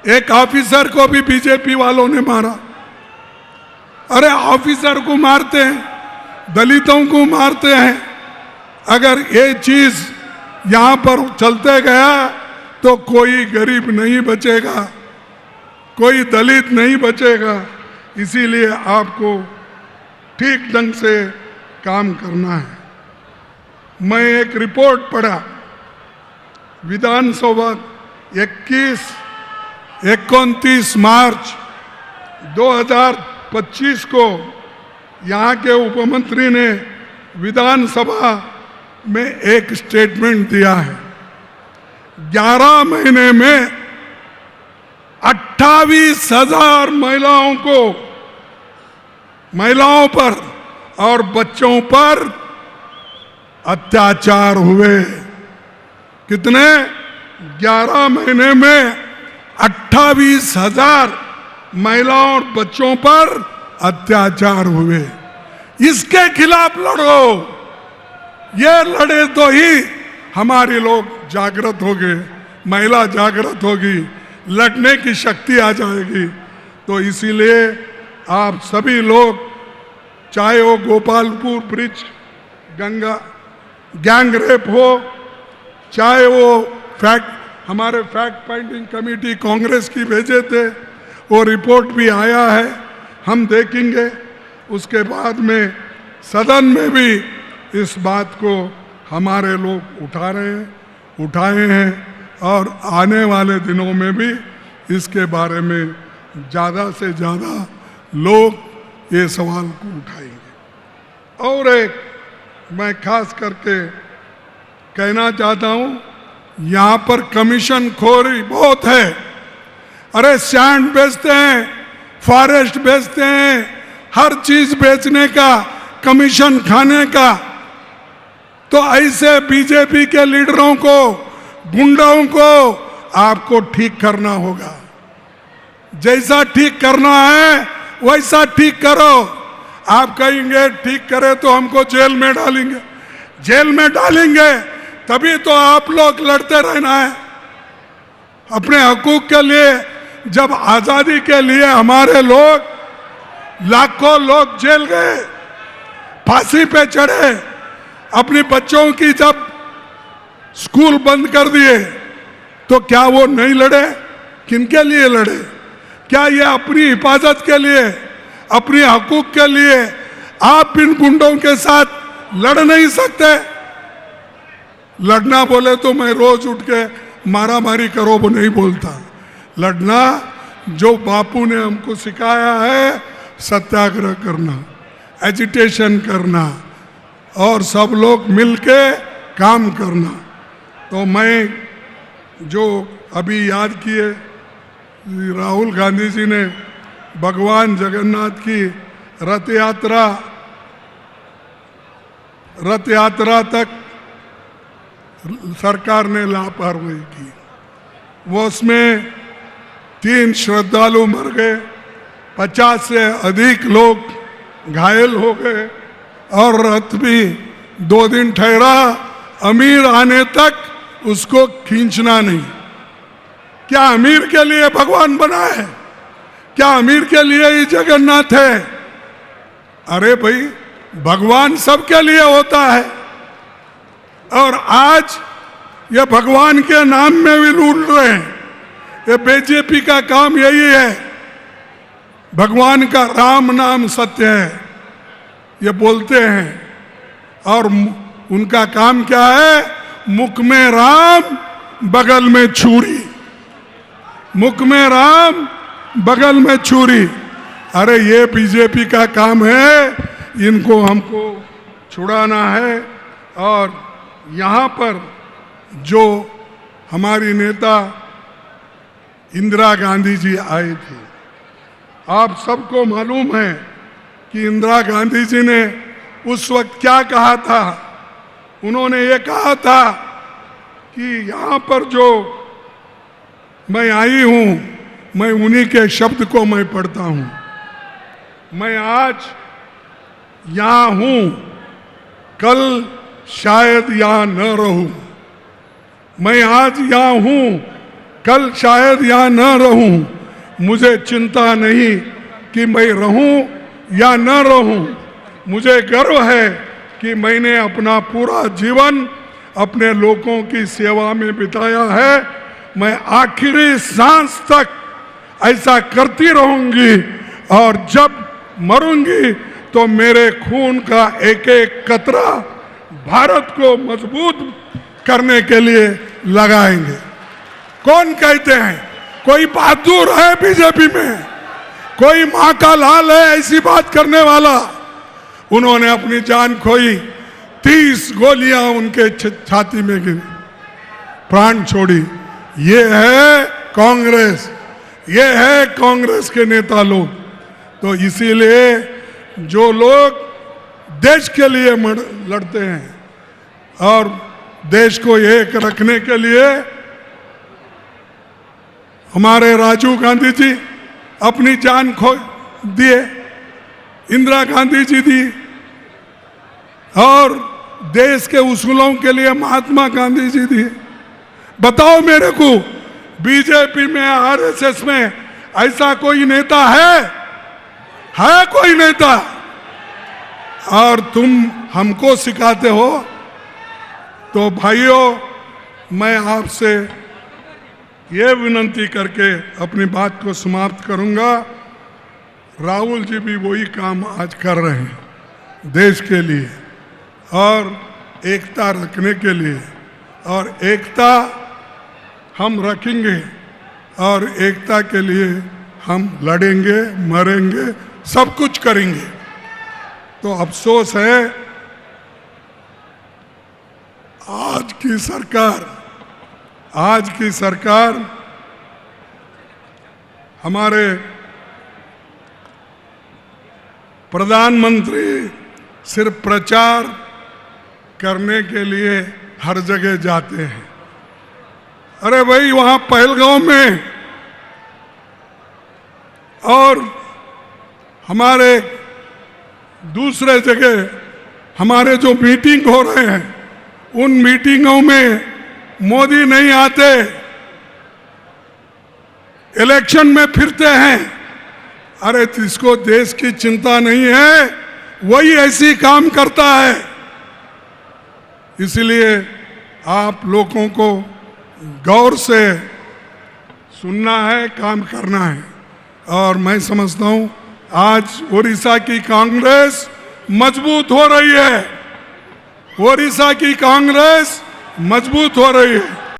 एक ऑफिसर को भी बीजेपी वालों ने मारा। अरे ऑफिसर को मारते हैं, दलितों को मारते हैं। अगर ये चीज यहां पर चलते गया तो कोई गरीब नहीं बचेगा, कोई दलित नहीं बचेगा। इसीलिए आपको ठीक ढंग से काम करना है। मैं एक रिपोर्ट पढ़ा, विधानसभा 29 मार्च 2025 को यहाँ के उपमंत्री ने विधानसभा में एक स्टेटमेंट दिया है। 11 महीने में 28,000 महिलाओं पर और बच्चों पर अत्याचार हुए। कितने? 11 महीने में 28,000 महिलाओं और बच्चों पर अत्याचार हुए। इसके खिलाफ लड़ो। ये लड़े तो ही हमारे लोग जागृत होंगे, महिला जागृत होगी, लड़ने की शक्ति आ जाएगी। तो इसीलिए आप सभी लोग, चाहे वो Gopalpur bridge Ganga gang rape हो, चाहे वो हमारे फैक्ट फाइंडिंग कमेटी कांग्रेस की भेजे थे, वो रिपोर्ट भी आया है, हम देखेंगे। उसके बाद में सदन में भी इस बात को हमारे लोग उठाए हैं और आने वाले दिनों में भी इसके बारे में ज़्यादा से ज़्यादा लोग ये सवाल को उठाएंगे। और एक मैं खास करके कहना चाहता हूँ, यहाँ पर कमीशन खोरी बहुत है। अरे सैंड बेचते हैं, फॉरेस्ट बेचते हैं, हर चीज बेचने का, कमीशन खाने का। तो ऐसे बीजेपी के लीडरों को, गुंडों को आपको ठीक करना होगा। जैसा ठीक करना है वैसा ठीक करो। आप कहेंगे ठीक करे तो हमको जेल में डालेंगे, जेल में डालेंगे तभी तो आप लोग लड़ते रहना है अपने हकूक के लिए। जब आजादी के लिए हमारे लोग, लाखों लोग जेल गए, फांसी पे चढ़े, अपने बच्चों की जब स्कूल बंद कर दिए, तो क्या वो नहीं लड़े? किनके लिए लड़े? क्या ये अपनी हिफाजत के लिए, अपने हकूक के लिए आप इन गुंडों के साथ लड़ नहीं सकते? लड़ना बोले तो मैं रोज उठ के मारा मारी करो वो नहीं बोलता। लड़ना जो बापू ने हमको सिखाया है, सत्याग्रह करना, एजिटेशन करना और सब लोग मिलके काम करना। तो मैं जो अभी याद किए, राहुल गांधी जी ने भगवान जगन्नाथ की रथ यात्रा तक सरकार ने लापरवाही की। वो उसमें 3 श्रद्धालु मर गए, 50 से अधिक लोग घायल हो गए और रथ भी 2 दिन ठहरा। अमीर आने तक उसको खींचना नहीं। क्या अमीर के लिए भगवान बना है? क्या अमीर के लिए ही जगन्नाथ है? अरे भाई, भगवान सबके लिए होता है। और आज ये भगवान के नाम में भी लूट रहे हैं। ये बीजेपी का काम यही है। भगवान का राम नाम सत्य है ये बोलते हैं और उनका काम क्या है? मुख में राम, बगल में छुरी। मुख में राम, बगल में छुरी। अरे ये बीजेपी का काम है, इनको हमको छुड़ाना है। और यहाँ पर जो हमारी नेता इंदिरा गांधी जी आई थी, आप सबको मालूम है कि इंदिरा गांधी जी ने उस वक्त क्या कहा था। उन्होंने ये कहा था कि यहाँ पर जो मैं आई हूँ, मैं उन्हीं के शब्द को मैं पढ़ता हूँ। मैं आज यहाँ हूँ, कल शायद यहाँ न रहूं। मैं आज यहाँ हूँ, कल शायद यहाँ न रहूं, मुझे चिंता नहीं कि मैं रहूं या न रहूं। मुझे गर्व है कि मैंने अपना पूरा जीवन अपने लोगों की सेवा में बिताया है। मैं आखिरी सांस तक ऐसा करती रहूंगी और जब मरूंगी तो मेरे खून का एक एक कतरा भारत को मजबूत करने के लिए लगाएंगे। कौन कहते हैं? कोई बहादुर है बीजेपी में? कोई मां का लाल है ऐसी बात करने वाला? उन्होंने अपनी जान खोई, 30 गोलियां उनके छाती में गिरी, प्राण छोड़ी। ये है कांग्रेस, ये है कांग्रेस के नेता लोग। तो इसीलिए जो लोग देश के लिए लड़ते हैं और देश को एक रखने के लिए, हमारे राजीव गांधी जी अपनी जान खो दिए, इंदिरा गांधी जी दी, और देश के उसूलों के लिए महात्मा गांधी जी दी। बताओ मेरे को, बीजेपी में, आरएसएस में ऐसा कोई नेता है कोई नेता? और तुम हमको सिखाते हो। तो भाइयों, मैं आपसे ये विनंती करके अपनी बात को समाप्त करूंगा। राहुल जी भी वही काम आज कर रहे हैं देश के लिए और एकता रखने के लिए, और एकता हम रखेंगे और एकता के लिए हम लड़ेंगे, मरेंगे, सब कुछ करेंगे। तो अफसोस है आज की सरकार हमारे प्रधानमंत्री सिर्फ प्रचार करने के लिए हर जगह जाते हैं। अरे भाई, वहां पहलगांव में और हमारे दूसरे जगह हमारे जो मीटिंग हो रहे हैं, उन मीटिंगों में मोदी नहीं आते, इलेक्शन में फिरते हैं। अरे जिसको देश की चिंता नहीं है वही ऐसी काम करता है। इसलिए आप लोगों को गौर से सुनना है, काम करना है। और मैं समझता हूं आज ओडिशा की कांग्रेस मजबूत हो रही है, ओडिशा की कांग्रेस मजबूत हो रही है।